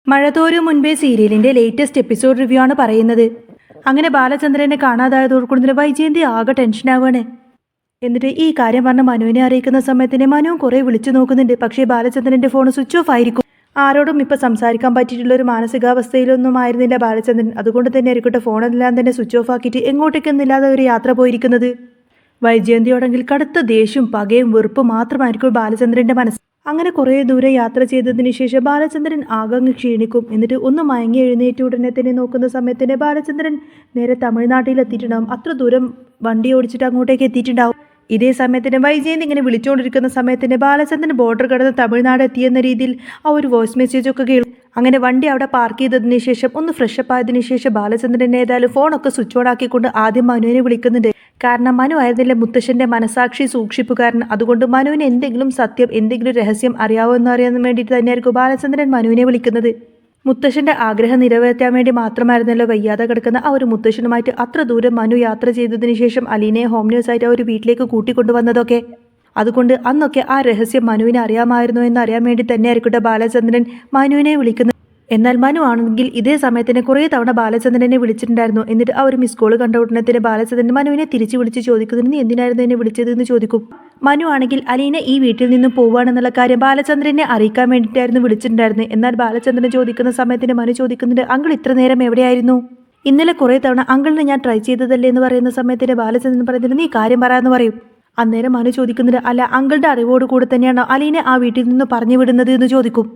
മഴ തോരും മുൻപേ സീരിയലിന്റെ ലേറ്റസ്റ്റ് എപ്പിസോഡ് റിവ്യൂ ആണ് പറയുന്നത്. അങ്ങനെ ബാലചന്ദ്രനെ കാണാതായതോടുകൂടി വൈജയന്തി ആകെ ടെൻഷനാവാണ്. എന്നിട്ട് ഈ കാര്യം പറഞ്ഞ മനുവിനെ അറിയിക്കുന്ന സമയത്തിന് മനുവും കുറെ വിളിച്ചു നോക്കുന്നുണ്ട്. പക്ഷേ ബാലചന്ദ്രന്റെ ഫോൺ സ്വിച്ച് ഓഫ് ആയിരിക്കും. ആരോടും ഇപ്പൊ സംസാരിക്കാൻ പറ്റിയിട്ടുള്ള ഒരു മാനസികാവസ്ഥയിലൊന്നും ആയിരുന്നില്ല ബാലചന്ദ്രൻ. അതുകൊണ്ട് തന്നെ ആയിരിക്കട്ടെ ഫോണെല്ലാം തന്നെ സ്വിച്ച് ഓഫ് ആക്കിയിട്ട് എങ്ങോട്ടേക്കൊന്നില്ലാതെ ഒരു യാത്ര പോയിരിക്കുന്നത്. വൈജയന്തിയോടെങ്കിൽ കടുത്ത ദേഷ്യവും പകയും വെറുപ്പും മാത്രമായിരിക്കും ബാലചന്ദ്രന്റെ മനസ്സ്. അങ്ങനെ കുറേ ദൂരെ യാത്ര ചെയ്തതിന് ശേഷം ബാലചന്ദ്രൻ ആകങ്ങ് ക്ഷീണിക്കും. എന്നിട്ട് ഒന്ന് മയങ്ങി എഴുന്നേറ്റ ഉടനെ തന്നെ നോക്കുന്ന സമയത്തിന് ബാലചന്ദ്രൻ നേരെ തമിഴ്നാട്ടിൽ എത്തിയിട്ടുണ്ടാവും. അത്ര ദൂരം വണ്ടി ഓടിച്ചിട്ട് അങ്ങോട്ടേക്ക് എത്തിയിട്ടുണ്ടാവും. ഇതേ സമയത്തിന് വൈജയന്തി ഇങ്ങനെ വിളിച്ചുകൊണ്ടിരിക്കുന്ന സമയത്തിന് ബാലചന്ദ്രൻ ബോർഡർ കടന്ന് തമിഴ്നാട് എത്തിയെന്ന രീതിയിൽ ആ ഒരു വോയിസ് മെസ്സേജ് ഒക്കെ കേൾക്കും. അങ്ങനെ വണ്ടി അവിടെ പാർക്ക് ചെയ്തതിന് ശേഷം ഒന്ന് ഫ്രഷപ്പ് ആയതിനു ശേഷം ബാലചന്ദ്രൻ ഏതായാലും ഫോണൊക്കെ സ്വിച്ച് ഓൺ ആക്കിക്കൊണ്ട് ആദ്യം മനുവിനെ വിളിക്കുന്നുണ്ട്. കാരണം മനു ആയിരുന്നില്ല മുത്തശ്ശന്റെ മനസാക്ഷി സൂക്ഷിപ്പുകാരൻ. അതുകൊണ്ട് മനുവിന് എന്തെങ്കിലും സത്യം എന്തെങ്കിലും രഹസ്യം അറിയാവോ എന്ന് അറിയാൻ വേണ്ടിയിട്ട് തന്നെയായിരിക്കും ബാലചന്ദ്രൻ മനുവിനെ വിളിക്കുന്നത്. മുത്തശ്ശന്റെ ആഗ്രഹം നിറവേറ്റാൻ വേണ്ടി മാത്രമായിരുന്നല്ലോ വയ്യാതെ കിടക്കുന്ന ആ ഒരു മുത്തശ്ശനുമായിട്ട് അത്ര ദൂരം മനു യാത്ര ചെയ്തതിന് ശേഷം അലീനയെ ഹോം നേഴ്സായിട്ട് ആ ഒരു വീട്ടിലേക്ക് കൂട്ടിക്കൊണ്ടുവന്നതൊക്കെ. അതുകൊണ്ട് അന്നൊക്കെ ആ രഹസ്യം മനുവിനെ അറിയാമായിരുന്നു എന്നറിയാൻ വേണ്ടി തന്നെയായിരിക്കട്ടെ ബാലചന്ദ്രൻ മനുവിനെ വിളിക്കുന്നത്. എന്നാൽ മനു ആണെങ്കിൽ ഇതേ സമയത്തിന് കുറേ തവണ ബാലചന്ദ്രനെ വിളിച്ചിട്ടുണ്ടായിരുന്നു. എന്നിട്ട് ആ ഒരു മിസ് കോൾ കണ്ട ഉടനെ തന്നെ ബാലചന്ദ്രൻ മനുവിനെ തിരിച്ചു വിളിച്ച് ചോദിക്കുന്നതിന് നീ എന്തിനായിരുന്നു എന്നെ വിളിച്ചത് എന്ന് ചോദിക്കും. മനു ആണെങ്കിൽ അലീന ഈ വീട്ടിൽ നിന്നും പോവാണെന്നുള്ള കാര്യം ബാലചന്ദ്രനെ അറിയിക്കാൻ വേണ്ടിയിട്ടായിരുന്നു വിളിച്ചിട്ടുണ്ടായിരുന്നത്. എന്നാൽ ബാലചന്ദ്രൻ ചോദിക്കുന്ന സമയത്തിന് മനു ചോദിക്കുന്നുണ്ട്, അങ്കിൾ ഇത്ര നേരം എവിടെയായിരുന്നു? ഇന്നലെ കുറേ തവണ അങ്കിളിന് ഞാൻ ട്രൈ ചെയ്തതല്ലേ എന്ന് പറയുന്ന സമയത്തിന് ബാലചന്ദ്രൻ പറയുന്നത് നീ കാര്യം പറയാമെന്ന് പറയും. അന്നേരം മനു ചോദിക്കുന്നുണ്ട്, അല്ല അങ്കിളുടെ അറിവോട് കൂടെ തന്നെയാണോ അലീനെ ആ വീട്ടിൽ നിന്ന് പറഞ്ഞു വിടുന്നത് എന്ന് ചോദിക്കും.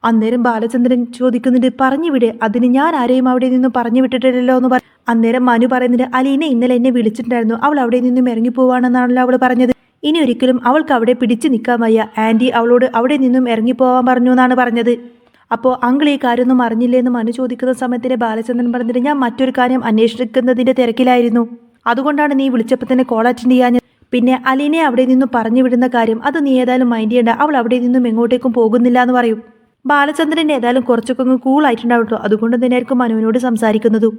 അന്നേരം ബാലചന്ദ്രൻ ചോദിക്കുന്നുണ്ട്, പറഞ്ഞു വിടെ, അതിന് ഞാൻ ആരെയും അവിടെ നിന്നും പറഞ്ഞു വിട്ടിട്ടില്ലല്ലോ എന്ന് പറയും. അന്നേരം മനു പറയുന്നുണ്ട്, അലീനെ ഇന്നലെ എന്നെ വിളിച്ചിട്ടുണ്ടായിരുന്നു, അവൾ അവിടെ നിന്നും ഇറങ്ങിപ്പോവാണെന്നാണല്ലോ അവൾ പറഞ്ഞത്. ഇനി ഒരിക്കലും അവൾക്ക് അവിടെ പിടിച്ചു നിൽക്കാൻ വയ്യ, ആൻറ്റി അവളോട് അവിടെ നിന്നും ഇറങ്ങിപ്പോവാൻ പറഞ്ഞു എന്നാണ് പറഞ്ഞത്. അപ്പോൾ അങ്കിൾ ഈ കാര്യമൊന്നും അറിഞ്ഞില്ലേ എന്ന് മനു ചോദിക്കുന്ന സമയത്തിന് ബാലചന്ദ്രൻ പറഞ്ഞിട്ട് ഞാൻ മറ്റൊരു കാര്യം അന്വേഷിക്കുന്നതിൻ്റെ തിരക്കിലായിരുന്നു, അതുകൊണ്ടാണ് നീ വിളിച്ചപ്പോൾ തന്നെ കോൾ അറ്റൻഡ് ചെയ്യാൻ. പിന്നെ അലീനെ അവിടെ നിന്നും പറഞ്ഞു വിടുന്ന കാര്യം അത് നീ ഏതായാലും മൈൻഡ് ചെയ്യേണ്ട, അവൾ അവിടെ നിന്നും എങ്ങോട്ടേക്കും പോകുന്നില്ല എന്ന് പറയും. ബാലചന്ദ്രൻ ഏതായാലും കുറച്ചൊക്കെ കൂളായിട്ടുണ്ടാവട്ടോ. അതുകൊണ്ട് തന്നെയായിരിക്കും മനുവിനോട് സംസാരിക്കുന്നതും.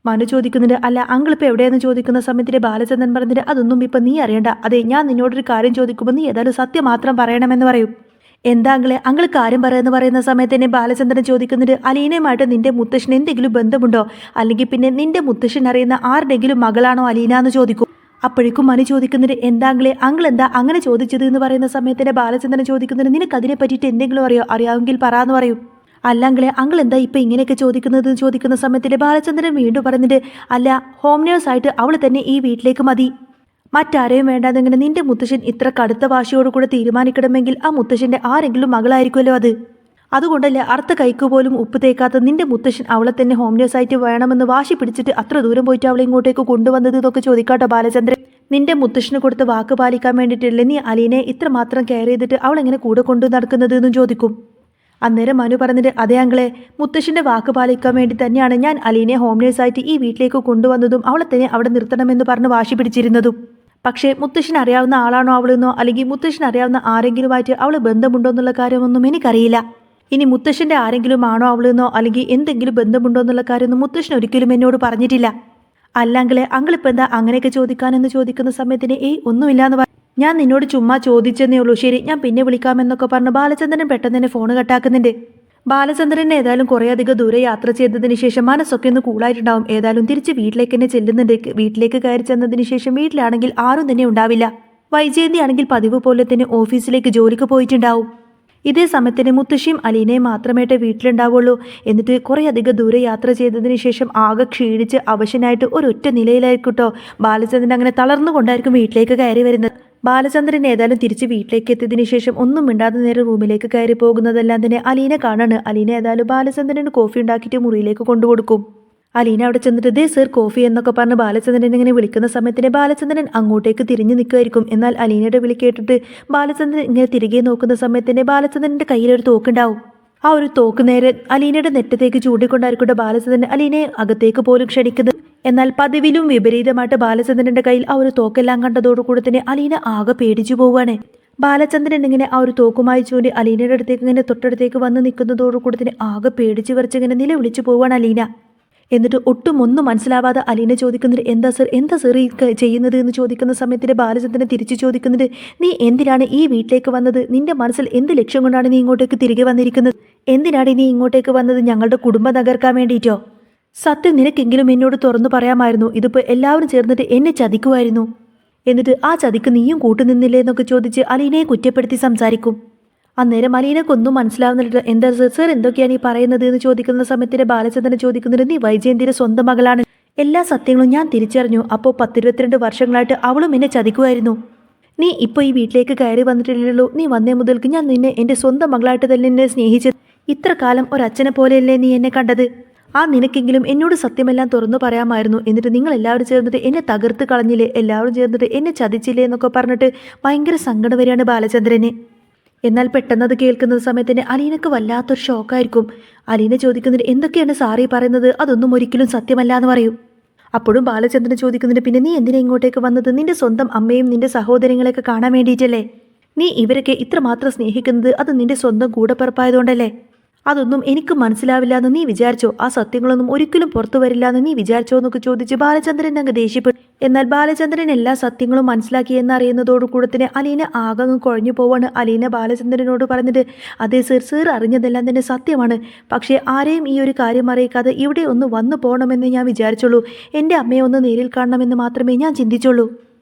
മനു ചോദിക്കുന്നുണ്ട്, അല്ല അങ്കിൾ ഇപ്പോൾ എവിടെയെന്ന് ചോദിക്കുന്ന സമയത്തിന് ബാലചന്ദ്രൻ പറഞ്ഞിട്ട് അതൊന്നും ഇപ്പം നീ അറിയണ്ട, അതെ ഞാൻ നിന്നോടൊരു കാര്യം ചോദിക്കുമ്പോൾ നീ ഏതായാലും സത്യം മാത്രം പറയണമെന്ന് പറയും. എന്താ അങ്കിൾ കാര്യം പറയുമെന്ന് പറയുന്ന സമയത്ത് തന്നെ ബാലചന്ദ്രൻ ചോദിക്കുന്നുണ്ട്, അലീനയുമായിട്ട് നിന്റെ മുത്തശ്ശന് എന്തെങ്കിലും ബന്ധമുണ്ടോ, അല്ലെങ്കിൽ പിന്നെ നിന്റെ മുത്തശ്ശൻ അറിയുന്ന ആരുടെങ്കിലും മകളാണോ അലീന എന്ന് ചോദിക്കും. അപ്പോഴേക്കും മനു ചോദിക്കുന്നുണ്ട്, എന്താ അങ്കിൾ എന്താ അങ്ങനെ ചോദിച്ചത് എന്ന് പറയുന്ന സമയത്തിന് ബാലചന്ദ്രൻ ചോദിക്കുന്നുണ്ട്, നിനക്ക് അതിനെ പറ്റിയിട്ട് എന്തെങ്കിലും അറിയാമെങ്കിൽ പറയാന്ന് പറയും. അല്ല അങ്കിൾ എന്താ ഇപ്പം ഇങ്ങനെയൊക്കെ ചോദിക്കുന്നത് ചോദിക്കുന്ന സമയത്തിൽ ബാലചന്ദ്രൻ വീണ്ടും പറഞ്ഞിട്ട്, അല്ല ഹോം നേഴ്സായിട്ട് അവൾ തന്നെ ഈ വീട്ടിലേക്ക് മതി, മറ്റാരെയും വേണ്ടാതെങ്ങനെ നിന്റെ മുത്തശ്ശൻ ഇത്ര കടുത്ത വാശിയോടുകൂടെ തീരുമാനിക്കണമെങ്കിൽ ആ മുത്തശ്ശൻ്റെ ആരെങ്കിലും മകളായിരിക്കുമല്ലോ അത്. അതുകൊണ്ടല്ലേ അർത്ഥ കൈക്ക് പോലും ഉപ്പ് തേക്കാത്ത നിന്റെ മുത്തശ്ശൻ അവളെ തന്നെ ഹോം നേഴ്സായിട്ട് വേണമെന്ന് വാശി പിടിച്ചിട്ട് അത്ര ദൂരം പോയിട്ട് അവളെ ഇങ്ങോട്ടേക്ക് കൊണ്ടുവന്നത് എന്നൊക്കെ ചോദിക്കാട്ടോ ബാലചന്ദ്രൻ. നിന്റെ മുത്തശ്ശന് കൊടുത്ത് വാക്ക് പാലിക്കാൻ വേണ്ടിയിട്ടല്ലേ നീ അലീനെ ഇത്രമാത്രം കെയർ ചെയ്തിട്ട് അവളെങ്ങനെ കൂടെ കൊണ്ടു നടക്കുന്നത് എന്നും ചോദിക്കും. അന്നേരം മനു പറഞ്ഞിട്ട്, അതേ അങ്കിളെ, മുത്തശ്ശൻ്റെ വാക്ക് പാലിക്കാൻ വേണ്ടി തന്നെയാണ് ഞാൻ അലീനെ ഹോം നേഴ്സായിട്ട് ഈ വീട്ടിലേക്ക് കൊണ്ടുവന്നതും അവളെ തന്നെ അവിടെ നിർത്തണമെന്ന് പറഞ്ഞ് വാശി പിടിച്ചിരുന്നതും. പക്ഷേ മുത്തശ്ശൻ അറിയാവുന്ന ആളാണോ അവളെന്നോ അല്ലെങ്കിൽ മുത്തശ്ശൻ അറിയാവുന്ന ആരെങ്കിലുമായിട്ട് അവൾ ബന്ധമുണ്ടോ എന്നുള്ള കാര്യമൊന്നും എനിക്കറിയില്ല. ഇനി മുത്തശ്ശൻ്റെ ആരെങ്കിലും ആണോ അവളെന്നോ അല്ലെങ്കിൽ എന്തെങ്കിലും ബന്ധമുണ്ടോ എന്നുള്ള കാര്യമൊന്നും മുത്തശ്ശൻ ഒരിക്കലും എന്നോട് പറഞ്ഞിട്ടില്ല. അല്ലെങ്കിലേ അങ്കിളിപ്പോൾ എന്താ അങ്ങനെയൊക്കെ ചോദിക്കാനെന്ന് ചോദിക്കുന്ന സമയത്തിന് ഒന്നുമില്ലാന്ന് പറഞ്ഞു. ഞാൻ നിന്നോട് ചുമ്മാ ചോദിച്ചെന്നേ ഉള്ളൂ, ശരി ഞാൻ പിന്നെ വിളിക്കാമെന്നൊക്കെ പറഞ്ഞ് ബാലചന്ദ്രൻ പെട്ടെന്ന് തന്നെ ഫോൺ കട്ടാക്കുന്നുണ്ട്. ബാലചന്ദ്രൻ ഏതായാലും കുറേയധികം ദൂരെ യാത്ര ചെയ്തതിന് ശേഷം മനസ്സൊക്കെ ഒന്ന് കൂളായിട്ടുണ്ടാവും. ഏതായാലും തിരിച്ച് വീട്ടിലേക്ക് തന്നെ ചെല്ലുന്നുണ്ട്. വീട്ടിലേക്ക് കയറി ചെന്നതിന് ശേഷം വീട്ടിലാണെങ്കിൽ ആരും തന്നെ ഉണ്ടാവില്ല. വൈജയന്തി ആണെങ്കിൽ പതിവ് പോലെ തന്നെ ഓഫീസിലേക്ക് ജോലിക്ക് പോയിട്ടുണ്ടാവും. ഇതേ സമയത്തിന് മുത്തശ്ശിയും അലീനയും മാത്രമായിട്ട് വീട്ടിലുണ്ടാവുള്ളൂ. എന്നിട്ട് കുറേയധികം ദൂരെ യാത്ര ചെയ്തതിന് ശേഷം ആകെ ക്ഷീണിച്ച് അവശനായിട്ട് ഒരൊറ്റ നിലയിലായിരിക്കട്ടോ ബാലചന്ദ്രൻ അങ്ങനെ തളർന്നുകൊണ്ടായിരിക്കും വീട്ടിലേക്ക് കയറി വരുന്നത്. ബാലചന്ദ്രൻ ഏതായാലും തിരിച്ച് വീട്ടിലേക്ക് എത്തിയതിനു ശേഷം ഒന്നും മിണ്ടാതെ നേരെ റൂമിലേക്ക് കയറി പോകുന്നതെല്ലാം തന്നെ അലീന കാണാണ്. അലീന ഏതായാലും ബാലചന്ദ്രന് കോഫി ഉണ്ടാക്കിയിട്ട് മുറിയിലേക്ക് കൊണ്ടുകൊടുക്കും. അലീന അവിടെ ചെന്നിട്ട് ദേ സർ കോഫി എന്നൊക്കെ പറഞ്ഞ് ബാലചന്ദ്രൻ ഇങ്ങനെ വിളിക്കുന്ന സമയത്തിന് ബാലചന്ദ്രൻ അങ്ങോട്ടേക്ക് തിരിഞ്ഞു നിൽക്കുമായിരിക്കും. എന്നാൽ അലീനയുടെ വിളി കേട്ടിട്ട് ബാലചന്ദ്രൻ ഇങ്ങനെ തിരികെ നോക്കുന്ന സമയത്തിന് ബാലചന്ദ്രൻ്റെ കയ്യിലൊരു തോക്കുണ്ടാവും. ആ ഒരു തോക്ക് നേരെ അലീനയുടെ നെറ്റത്തേക്ക് ചൂണ്ടിക്കൊണ്ടായിരിക്കട്ടെ ബാലചന്ദ്രൻ അലീനയെ അകത്തേക്ക് പോലും ക്ഷണിക്കുന്നത്. എന്നാൽ പതിവിലും വിപരീതമായിട്ട് ബാലചന്ദ്രൻ്റെ കയ്യിൽ ആ ഒരു തോക്കെല്ലാം കണ്ടതോടുകൂടി തന്നെ അലീന ആകെ പേടിച്ചു പോവുകയാണ്. ബാലചന്ദ്രൻ ഇങ്ങനെ ആ ഒരു തോക്കുമായി ചൂണ്ടി അലീനയുടെ അടുത്തേക്ക് ഇങ്ങനെ തൊട്ടടുത്തേക്ക് വന്ന് നിൽക്കുന്നതോടുകൂടി തന്നെ ആകെ പേടിച്ച് വിറച്ചിങ്ങനെ നിലവിളിച്ചു പോവുകയാണ് അലീന. എന്നിട്ട് ഒട്ടും ഒന്നും മനസ്സിലാവാതെ അലീന ചോദിക്കുന്നത് എന്താ സർ ഈ ചെയ്യുന്നത് എന്ന് ചോദിക്കുന്ന സമയത്തിന് ബാലചന്ദ്രനെ തിരിച്ചു ചോദിക്കുന്നത്, നീ എന്തിനാണ് ഈ വീട്ടിലേക്ക് വന്നത്? നിന്റെ മനസ്സിൽ എന്ത് ലക്ഷ്യം കൊണ്ടാണ് നീ ഇങ്ങോട്ടേക്ക് തിരികെ വന്നിരിക്കുന്നത്? എന്തിനാണ് നീ ഇങ്ങോട്ടേക്ക് വന്നത്? ഞങ്ങളുടെ കുടുംബം തകർക്കാൻ വേണ്ടിയിട്ടോ? സത്യം നിനക്കെങ്കിലും എന്നോട് തുറന്നു പറയാമായിരുന്നു. ഇതിപ്പോൾ എല്ലാവരും ചേർന്നിട്ട് എന്നെ ചതിക്കുമായിരുന്നു. എന്നിട്ട് ആ ചതിക്ക് നീയും കൂട്ടുനിന്നില്ലേ എന്നൊക്കെ ചോദിച്ച് അലീനയെ കുറ്റപ്പെടുത്തി സംസാരിക്കും. അന്നേരം അലീനക്കൊന്നും മനസ്സിലാവുന്നില്ല. എന്താ സർ എന്തൊക്കെയാണ് ഈ പറയുന്നത് എന്ന് ചോദിക്കുന്ന സമയത്തിന് ബാലചന്ദ്രൻ ചോദിക്കുന്നത്, നീ വൈജയന്തിയുടെ സ്വന്തം മകളാണ്. എല്ലാ സത്യങ്ങളും ഞാൻ തിരിച്ചറിഞ്ഞു. അപ്പോൾ 10-22 വർഷങ്ങളായിട്ട് അവളും എന്നെ ചതിക്കുമായിരുന്നു. നീ ഇപ്പോൾ ഈ വീട്ടിലേക്ക് കയറി വന്നിട്ടില്ലല്ലോ. നീ വന്നേ മുതൽക്ക് ഞാൻ നിന്നെ എൻ്റെ സ്വന്തം മകളായിട്ട് തന്നെ എന്നെ സ്നേഹിച്ചത്. ഇത്ര കാലം ഒരച്ഛനെ പോലെയല്ലേ നീ എന്നെ കണ്ടത്? ആ നിനക്കെങ്കിലും എന്നോട് സത്യമെല്ലാം തുറന്നു പറയാമായിരുന്നു. എന്നിട്ട് നിങ്ങൾ എല്ലാവരും ചേർന്നിട്ട് എന്നെ തകർത്ത് കളഞ്ഞില്ലേ, എല്ലാവരും ചേർന്നിട്ട് എന്നെ ചതിച്ചില്ലേ എന്നൊക്കെ പറഞ്ഞിട്ട് ഭയങ്കര സങ്കടം വരികയാണ് ബാലചന്ദ്രന്. എന്നാൽ പെട്ടെന്നത് കേൾക്കുന്ന സമയത്തിന് അലീനക്ക് വല്ലാത്തൊരു ഷോക്കായിരിക്കും. അലീന ചോദിക്കുന്നത്, എന്തൊക്കെയാണ് സാറി പറയുന്നത്? അതൊന്നും ഒരിക്കലും സത്യമല്ല എന്ന് പറയും. അപ്പോഴും ബാലചന്ദ്രൻ ചോദിക്കുന്നുണ്ട്, പിന്നെ നീ എന്തിനാ ഇങ്ങോട്ടേക്ക് വന്നത്? നിന്റെ സ്വന്തം അമ്മയും നിന്റെ സഹോദരങ്ങളെയൊക്കെ കാണാൻ വേണ്ടിയിട്ടല്ലേ? നീ ഇവരൊക്കെ ഇത്രമാത്രം സ്നേഹിക്കുന്നത് അത് നിന്റെ സ്വന്തം കൂടപ്പിറപ്പായതുകൊണ്ടല്ലേ? അതൊന്നും എനിക്ക് മനസ്സിലാവില്ല എന്ന് നീ വിചാരിച്ചോ? ആ സത്യങ്ങളൊന്നും ഒരിക്കലും പുറത്തു വരില്ല എന്ന് നീ വിചാരിച്ചോ എന്നൊക്കെ ചോദിച്ച് ബാലചന്ദ്രൻ അങ്ങ് ദേഷ്യപ്പെട്ടു. എന്നാൽ ബാലചന്ദ്രൻ എല്ലാ സത്യങ്ങളും മനസ്സിലാക്കി എന്നറിയുന്നതോടുകൂടെ തന്നെ അലീന ആകെ കുഴഞ്ഞു പോവാണ്. അലീന ബാലചന്ദ്രനോട് പറഞ്ഞിട്ട്, അതെ സർ അറിഞ്ഞതെല്ലാം തന്നെ സത്യമാണ്. പക്ഷേ ആരെയും ഈ ഒരു കാര്യം അറിയിക്കാതെ ഇവിടെ ഒന്ന് വന്നു പോകണമെന്ന് ഞാൻ വിചാരിച്ചുള്ളൂ. എൻ്റെ അമ്മയെ ഒന്ന് നേരിൽ കാണണമെന്ന് മാത്രമേ ഞാൻ ചിന്തിച്ചുള്ളൂ.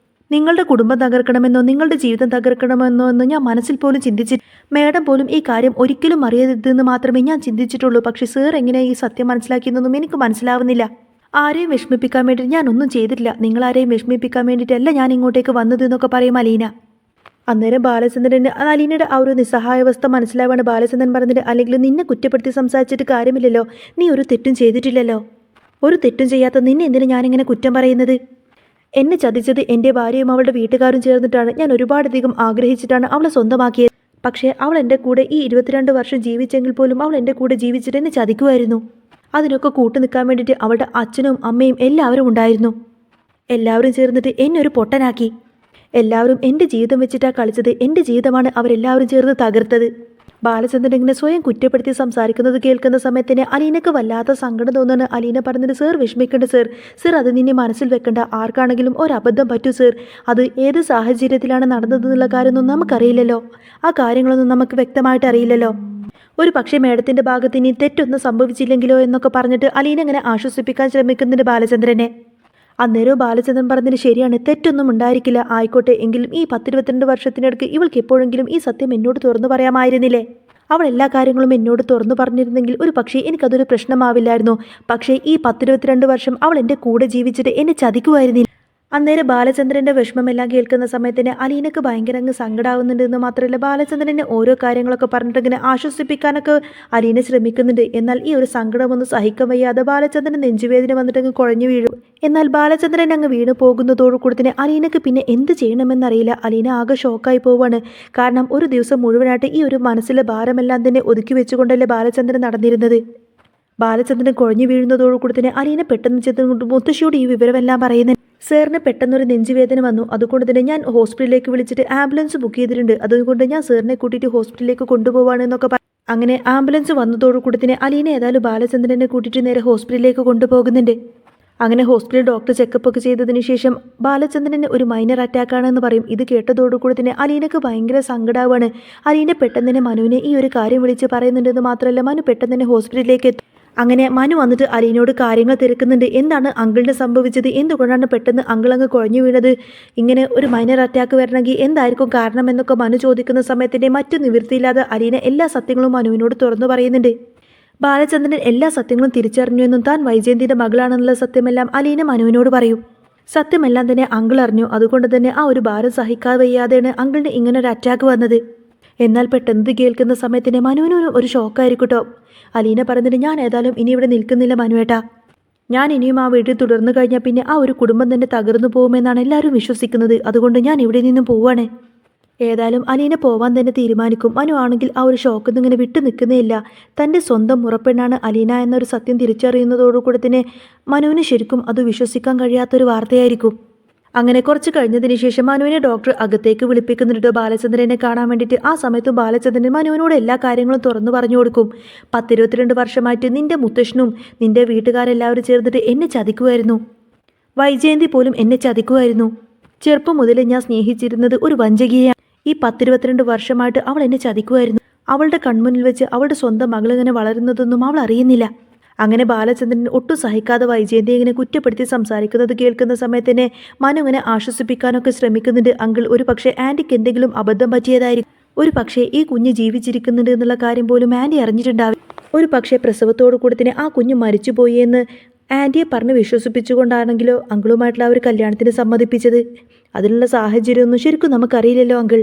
നിങ്ങളുടെ കുടുംബം തകർക്കണമെന്നോ നിങ്ങളുടെ ജീവിതം തകർക്കണമെന്നോ എന്ന് ഞാൻ മനസ്സിൽ പോലും ചിന്തിച്ചിട്ട്, മേഡം പോലും ഈ കാര്യം ഒരിക്കലും അറിയരുതെന്ന് മാത്രമേ ഞാൻ ചിന്തിച്ചിട്ടുള്ളൂ. പക്ഷേ സർ എങ്ങനെ ഈ സത്യം മനസ്സിലാക്കിയെന്നൊന്നും എനിക്ക് മനസ്സിലാവുന്നില്ല. ആരെയും വിഷമിപ്പിക്കാൻ വേണ്ടി ഞാൻ ഒന്നും ചെയ്തിട്ടില്ല. നിങ്ങളാരെയും വിഷമിപ്പിക്കാൻ വേണ്ടിയിട്ടല്ല ഞാൻ ഇങ്ങോട്ടേക്ക് വന്നത് എന്നൊക്കെ പറയും അലീന. അന്നേരം ബാലചന്ദ്രന് അലീനയുടെ ആ ഒരു നിസ്സഹായാവസ്ഥ മനസ്സിലാവാണ്. ബാലചന്ദ്രൻ പറഞ്ഞിട്ട്, അല്ലെങ്കിൽ നിന്നെ കുറ്റപ്പെടുത്തി സംസാരിച്ചിട്ട് കാര്യമില്ലല്ലോ. നീ ഒരു തെറ്റും ചെയ്തിട്ടില്ലല്ലോ. ഒരു തെറ്റും ചെയ്യാത്ത നിന്നെ എന്തിനാ ഞാനിങ്ങനെ കുറ്റം പറയുന്നത്? എന്നെ ചതിച്ചത് എൻ്റെ ഭാര്യയും അവളുടെ വീട്ടുകാരും ചേർന്നിട്ടാണ്. ഞാൻ ഒരുപാടധികം ആഗ്രഹിച്ചിട്ടാണ് അവളെ സ്വന്തമാക്കിയത്. പക്ഷേ അവൾ എൻ്റെ കൂടെ ഈ 22 വർഷം ജീവിച്ചെങ്കിൽ പോലും അവൾ എൻ്റെ കൂടെ ജീവിച്ചിട്ട് എന്നെ ചതിക്കുമായിരുന്നു. അതിനൊക്കെ കൂട്ടു നിൽക്കാൻ വേണ്ടിയിട്ട് അവളുടെ അച്ഛനും അമ്മയും എല്ലാവരും ഉണ്ടായിരുന്നു. എല്ലാവരും ചേർന്നിട്ട് എന്നെ ഒരു പൊട്ടനാക്കി. എല്ലാവരും എൻ്റെ ജീവിതം വെച്ചിട്ടാണ് കളിച്ചത്. എൻ്റെ ജീവിതമാണ് അവരെല്ലാവരും ചേർന്ന് തകർത്തത്. ബാലചന്ദ്രൻ ഇങ്ങനെ സ്വയം കുറ്റപ്പെടുത്തി സംസാരിക്കുന്നത് കേൾക്കുന്ന സമയത്തിന് അലീനക്ക് വല്ലാത്ത സങ്കടം തോന്നുന്നു. അലീന പറഞ്ഞത്, സർ വിഷമിക്കേണ്ട സർ അത് നിന്നെ മനസ്സിൽ വെക്കണ്ട. ആർക്കാണെങ്കിലും ഒരബദ്ധം പറ്റൂ സർ. അത് ഏത് സാഹചര്യത്തിലാണ് നടന്നതെന്നുള്ള കാര്യമൊന്നും നമുക്കറിയില്ലല്ലോ. ആ കാര്യങ്ങളൊന്നും നമുക്ക് വ്യക്തമായിട്ട് അറിയില്ലല്ലോ. ഒരു പക്ഷേ മേഡത്തിൻ്റെ ഭാഗത്ത് ഇനി തെറ്റൊന്നും സംഭവിച്ചില്ലെങ്കിലോ എന്നൊക്കെ പറഞ്ഞിട്ട് അലീന ഇങ്ങനെ ആശ്വസിപ്പിക്കാൻ ശ്രമിക്കുന്നുണ്ട് ബാലചന്ദ്രനെ. അന്നേരം ബാലചന്ദ്രൻ പറഞ്ഞതിന് ശരിയാണ്, തെറ്റൊന്നും ഉണ്ടായിരിക്കില്ല. ആയിക്കോട്ടെ, എങ്കിലും ഈ 10-22 വർഷത്തിനിടയ്ക്ക് ഇവൾക്ക് എപ്പോഴെങ്കിലും ഈ സത്യം എന്നോട് തുറന്നു പറയാമായിരുന്നില്ലേ? അവൾ എല്ലാ കാര്യങ്ങളും എന്നോട് തുറന്നു പറഞ്ഞിരുന്നെങ്കിൽ ഒരു പക്ഷേ എനിക്കതൊരു പ്രശ്നമാവില്ലായിരുന്നു. പക്ഷേ ഈ 10-22 വർഷം അവൾ എൻ്റെ കൂടെ ജീവിച്ചിട്ട് എന്നെ ചതിക്കുമായിരുന്നില്ല. അന്നേരം ബാലചന്ദ്രൻ്റെ വിഷമമെല്ലാം കേൾക്കുന്ന സമയത്തിന് അലീനക്ക് ഭയങ്കര അങ്ങ് സങ്കടാവുന്നുണ്ട്. എന്ന് മാത്രമല്ല ബാലചന്ദ്രനെ ഓരോ കാര്യങ്ങളൊക്കെ പറഞ്ഞിട്ട് ഇങ്ങനെ ആശ്വസിപ്പിക്കാനൊക്കെ അലീന ശ്രമിക്കുന്നുണ്ട്. എന്നാൽ ഈ ഒരു സങ്കടമൊന്നും സഹിക്കാൻ വയ്യാതെ ബാലചന്ദ്രൻ നെഞ്ചുവേദന വന്നിട്ട് അങ്ങ് കുഴഞ്ഞു വീഴും. എന്നാൽ ബാലചന്ദ്രൻ അങ്ങ് വീണ് പോകുന്നതോടുകൂടി തന്നെ അലീനക്ക് പിന്നെ എന്ത് ചെയ്യണമെന്നറിയില്ല. അലീന ആകെ ഷോക്കായി പോവാണ്. കാരണം ഒരു ദിവസം മുഴുവനായിട്ട് ഈ ഒരു മനസ്സിലെ ഭാരമെല്ലാം തന്നെ ഒതുക്കി വെച്ചുകൊണ്ടല്ലേ ബാലചന്ദ്രൻ നടന്നിരുന്നത്. ബാലചന്ദ്രൻ കുഴഞ്ഞു വീഴുന്നതോടുകൂടി തന്നെ അലീന പെട്ടെന്ന് ചെന്നുകൊണ്ട് മുത്തശ്ശിയോട് ഈ വിവരമെല്ലാം പറയുന്നത്. സാറിന് പെട്ടെന്നൊരു നെഞ്ചുവേദന വന്നു. അതുകൊണ്ട് തന്നെ ഞാൻ ഹോസ്പിറ്റലിലേക്ക് വിളിച്ചിട്ട് ആംബുലൻസ് ബുക്ക് ചെയ്തിട്ടുണ്ട്. അതുകൊണ്ട് ഞാൻ സാറിനെ കൂട്ടിയിട്ട് ഹോസ്പിറ്റലിലേക്ക് കൊണ്ടുപോവാണെന്നൊക്കെ അങ്ങനെ ആംബുലൻസ് വന്നതോടുകൂടി തന്നെ അലീന ഏതായാലും ബാലചന്ദ്രനെ കൂട്ടിയിട്ട് നേരെ ഹോസ്പിറ്റലിലേക്ക് കൊണ്ടുപോകുന്നുണ്ട്. അങ്ങനെ ഹോസ്പിറ്റൽ ഡോക്ടർ ചെക്കപ്പ് ഒക്കെ ചെയ്തതിന് ശേഷം ബാലചന്ദ്രന് ഒരു മൈനർ അറ്റാക്കാണെന്ന് പറയും. ഇത് കേട്ടതോടുകൂടി തന്നെ അലീനക്ക് ഭയങ്കര സങ്കടമാവാണ്. അലീന പെട്ടെന്ന് തന്നെ മനുവിനെ ഈ ഒരു കാര്യം വിളിച്ച് പറയുന്നുണ്ടെന്ന് മാത്രമല്ല മനു പെട്ടെന്ന് തന്നെ ഹോസ്പിറ്റലിലേക്ക് എത്തും. അങ്ങനെ മനു വന്നിട്ട് അലീനോട് കാര്യങ്ങൾ തിരക്കുന്നുണ്ട്. എന്താണ് അങ്കിളിന് സംഭവിച്ചത്? എന്തുകൊണ്ടാണ് പെട്ടെന്ന് അങ്കിൾ അങ്ങ് കുഴഞ്ഞു വീണത്? ഇങ്ങനെ ഒരു മൈനർ അറ്റാക്ക് വരണമെങ്കിൽ എന്തായിരിക്കും കാരണം എന്നൊക്കെ മനു ചോദിക്കുന്ന സമയത്തിൻ്റെ മറ്റു നിവൃത്തിയില്ലാതെ അലീന എല്ലാ സത്യങ്ങളും മനുവിനോട് തുറന്നു പറയുന്നുണ്ട്. ബാലചന്ദ്രൻ എല്ലാ സത്യങ്ങളും തിരിച്ചറിഞ്ഞു എന്നും താൻ വൈജയന്തിയുടെ മകളാണെന്നുള്ള സത്യമെല്ലാം അലീന മനുവിനോട് പറയും. സത്യമെല്ലാം തന്നെ അങ്കിൾ അറിഞ്ഞു. അതുകൊണ്ട് തന്നെ ആ ഒരു ഭാരം സഹിക്കാതെ വയ്യാതെയാണ് അങ്കിളിന് ഇങ്ങനെ ഒരു അറ്റാക്ക് വന്നത്. എന്നാൽ പെട്ടെന്ന് കേൾക്കുന്ന സമയത്തിന് മനുവിന് ഒരു ഷോക്കായിരിക്കും കേട്ടോ. അലീന പറഞ്ഞിട്ട്, ഞാൻ ഏതായാലും ഇനി ഇവിടെ നിൽക്കുന്നില്ല മനുവേട്ടാ. ഞാൻ ഇനിയും ആ വീട്ടിൽ തുടർന്നു കഴിഞ്ഞാൽ പിന്നെ ആ ഒരു കുടുംബം തന്നെ തകർന്നു പോകുമെന്നാണ് എല്ലാവരും വിശ്വസിക്കുന്നത്. അതുകൊണ്ട് ഞാൻ ഇവിടെ നിന്നും പോവാണ്. ഏതായാലും അലീന പോവാൻ തന്നെ തീരുമാനിക്കും. മനു ആണെങ്കിൽ ആ ഒരു ഷോക്കിൽ നിന്ന് ഇങ്ങനെ വിട്ടു നിൽക്കുന്നേയില്ല. തൻ്റെ സ്വന്തം മുറപ്പെണ്ണാണ് അലീന എന്നൊരു സത്യം തിരിച്ചറിയുന്നതോടുകൂടി തന്നെ മനുവിന് ശരിക്കും അത് വിശ്വസിക്കാൻ കഴിയാത്തൊരു വാർത്തയായിരിക്കും. അങ്ങനെ കുറച്ച് കഴിഞ്ഞതിന് ശേഷം മനുവിനെ ഡോക്ടർ അകത്തേക്ക് വിളിപ്പിക്കുന്നുണ്ട് ബാലചന്ദ്രനെ കാണാൻ വേണ്ടിയിട്ട്. ആ സമയത്ത് ബാലചന്ദ്രൻ മനുവിനോട് എല്ലാ കാര്യങ്ങളും തുറന്നു പറഞ്ഞു കൊടുക്കും. 10-22 വർഷമായിട്ട് നിന്റെ മുത്തശ്ശനും നിന്റെ വീട്ടുകാരെല്ലാവരും ചേർന്നിട്ട് എന്നെ ചതിക്കുമായിരുന്നു. വൈജയന്തി പോലും എന്നെ ചതിക്കുമായിരുന്നു. ചെറുപ്പം മുതൽ ഞാൻ സ്നേഹിച്ചിരുന്നത് ഒരു വഞ്ചകിയെയാണ്. ഈ 10-22 വർഷമായിട്ട് അവൾ എന്നെ ചതിക്കുമായിരുന്നു. അവളുടെ കൺമുന്നിൽ വെച്ച് അവളുടെ സ്വന്തം മകളിങ്ങനെ വളരുന്നതൊന്നും അവൾ അറിയുന്നില്ല. അങ്ങനെ ബാലചന്ദ്രൻ ഒട്ടും സഹിക്കാതെ വൈജയന്തി ഇങ്ങനെ കുറ്റപ്പെടുത്തി സംസാരിക്കുന്നത് കേൾക്കുന്ന സമയത്ത് തന്നെ മനു ഇങ്ങനെ ആശ്വസിപ്പിക്കാനൊക്കെ ശ്രമിക്കുന്നുണ്ട്. അങ്കിൾ, ഒരു പക്ഷേ ആൻറ്റിക്ക് എന്തെങ്കിലും അബദ്ധം പറ്റിയതായിരിക്കും. ഒരു പക്ഷേ ഈ കുഞ്ഞ് ജീവിച്ചിരിക്കുന്നുണ്ട് എന്നുള്ള കാര്യം പോലും ആൻറ്റി അറിഞ്ഞിട്ടുണ്ടാവും. ഒരു പക്ഷേ പ്രസവത്തോടു കൂടി തന്നെ ആ കുഞ്ഞ് മരിച്ചുപോയി എന്ന് ആൻറ്റിയെ പറഞ്ഞ് വിശ്വസിപ്പിച്ചുകൊണ്ടാണെങ്കിലോ അങ്കിളുമായിട്ടുള്ള ആ ഒരു കല്യാണത്തിന് സമ്മതിപ്പിച്ചത്. അതിനുള്ള സാഹചര്യമൊന്നും ശരിക്കും നമുക്കറിയില്ലല്ലോ അങ്കിൾ.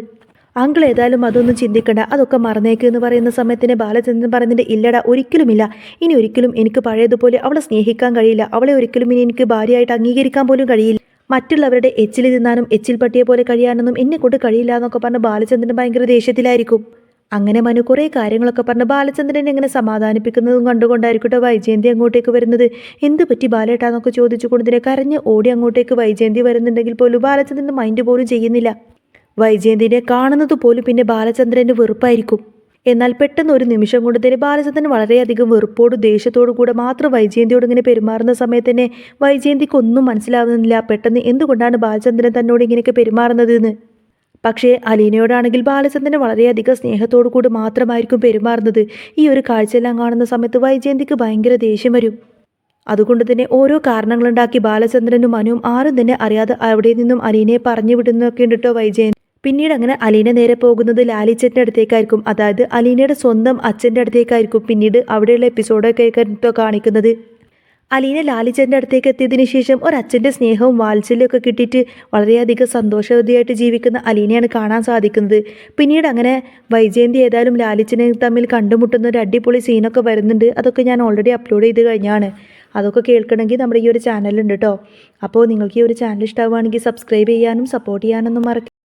അങ്കിൾ ഏതായാലും അതൊന്നും ചിന്തിക്കണ്ട, അതൊക്കെ മറന്നേക്ക് എന്ന് പറയുന്ന സമയത്തിന് ബാലചന്ദ്രൻ പറയുന്നുണ്ട്, ഇല്ലടാ, ഒരിക്കലുമില്ല. ഇനി ഒരിക്കലും എനിക്ക് പഴയതുപോലെ അവളെ സ്നേഹിക്കാൻ കഴിയില്ല. അവളെ ഒരിക്കലും ഇനി എനിക്ക് ഭാര്യയായിട്ട് അംഗീകരിക്കാൻ പോലും കഴിയില്ല. മറ്റുള്ളവരുടെ എച്ചിൽ തിന്നാനും എച്ചിൽ പട്ടിയെ പോലെ കഴിയാനൊന്നും എന്നെ കൊണ്ട് കഴിയില്ല എന്നൊക്കെ പറഞ്ഞ് ബാലചന്ദ്രൻ ഭയങ്കര ദേഷ്യത്തിലായിരിക്കും. അങ്ങനെ മനു കുറേ കാര്യങ്ങളൊക്കെ പറഞ്ഞ് ബാലചന്ദ്രനെ ഇങ്ങനെ സമാധാനിപ്പിക്കുന്നതും കണ്ടുകൊണ്ടായിരിക്കട്ടെ വൈജയന്തി അങ്ങോട്ടേക്ക് വരുന്നത്. എന്ത് പറ്റി ബാലേട്ടാന്നൊക്കെ ചോദിച്ചുകൊണ്ടതിനെ കരഞ്ഞ് ഓടി അങ്ങോട്ടേക്ക് വൈജയന്തി വരുന്നുണ്ടെങ്കിൽ പോലും ബാലചന്ദ്രൻ മൈൻഡ് പോലും ചെയ്യുന്നില്ല. വൈജയന്തിനെ കാണുന്നത് പോലും പിന്നെ ബാലചന്ദ്രന് വെറുപ്പായിരിക്കും. എന്നാൽ പെട്ടെന്ന് ഒരു നിമിഷം കൊണ്ട് തന്നെ ബാലചന്ദ്രൻ വളരെയധികം വെറുപ്പോടും ദേഷ്യത്തോടു കൂടെ മാത്രം വൈജയന്തിയോട് ഇങ്ങനെ പെരുമാറുന്ന സമയത്ത് തന്നെ വൈജയന്തിക്ക് ഒന്നും മനസ്സിലാവുന്നില്ല. പെട്ടെന്ന് എന്തുകൊണ്ടാണ് ബാലചന്ദ്രൻ തന്നോട് ഇങ്ങനെയൊക്കെ പെരുമാറുന്നത് എന്ന്. പക്ഷേ അലീനയോടാണെങ്കിൽ ബാലചന്ദ്രൻ വളരെയധികം സ്നേഹത്തോടു കൂടി മാത്രമായിരിക്കും പെരുമാറുന്നത്. ഈ ഒരു കാഴ്ചയെല്ലാം കാണുന്ന സമയത്ത് വൈജയന്തിക്ക് ഭയങ്കര ദേഷ്യം വരും. അതുകൊണ്ട് തന്നെ ഓരോ കാരണങ്ങളുണ്ടാക്കി ബാലചന്ദ്രനും മനുവും ആരും തന്നെ അറിയാതെ അവിടെ നിന്നും അലീനയെ പറഞ്ഞു വിടുന്നൊക്കെ ഉണ്ട് കേട്ടോ വൈജയന്തി. പിന്നീട് അങ്ങനെ അലീന നേരെ പോകുന്നത് ലാലിച്ചൻ്റെ അടുത്തേക്കായിരിക്കും. അതായത് അലീനയുടെ സ്വന്തം അച്ഛൻ്റെ അടുത്തേക്കായിരിക്കും പിന്നീട് അവിടെയുള്ള എപ്പിസോഡൊക്കെ കേട്ടോ കാണിക്കുന്നത്. അലീന ലാലിച്ചൻ്റെ അടുത്തേക്ക് എത്തിയതിന് ശേഷം ഒരച്ഛൻ്റെ സ്നേഹവും വാത്സല്യമൊക്കെ കിട്ടിയിട്ട് വളരെയധികം സന്തോഷവതിയായിട്ട് ജീവിക്കുന്ന അലീനയാണ് കാണാൻ സാധിക്കുന്നത്. പിന്നീട് അങ്ങനെ വൈജയന്തി ഏതായാലും ലാലിച്ചനെ തമ്മിൽ കണ്ടുമുട്ടുന്ന ഒരു അടിപൊളി സീനൊക്കെ വരുന്നുണ്ട്. അതൊക്കെ ഞാൻ ഓൾറെഡി അപ്ലോഡ് ചെയ്ത് കഴിഞ്ഞാണ്. അതൊക്കെ കേൾക്കണമെങ്കിൽ നമ്മുടെ ഈ ഒരു ചാനലുണ്ട് കേട്ടോ. അപ്പോൾ നിങ്ങൾക്ക് ഈ ഒരു ചാനൽ ഇഷ്ടമാവുകയാണെങ്കിൽ സബ്സ്ക്രൈബ് ചെയ്യാനും സപ്പോർട്ട് ചെയ്യാനൊന്നും മറക്കരുത്.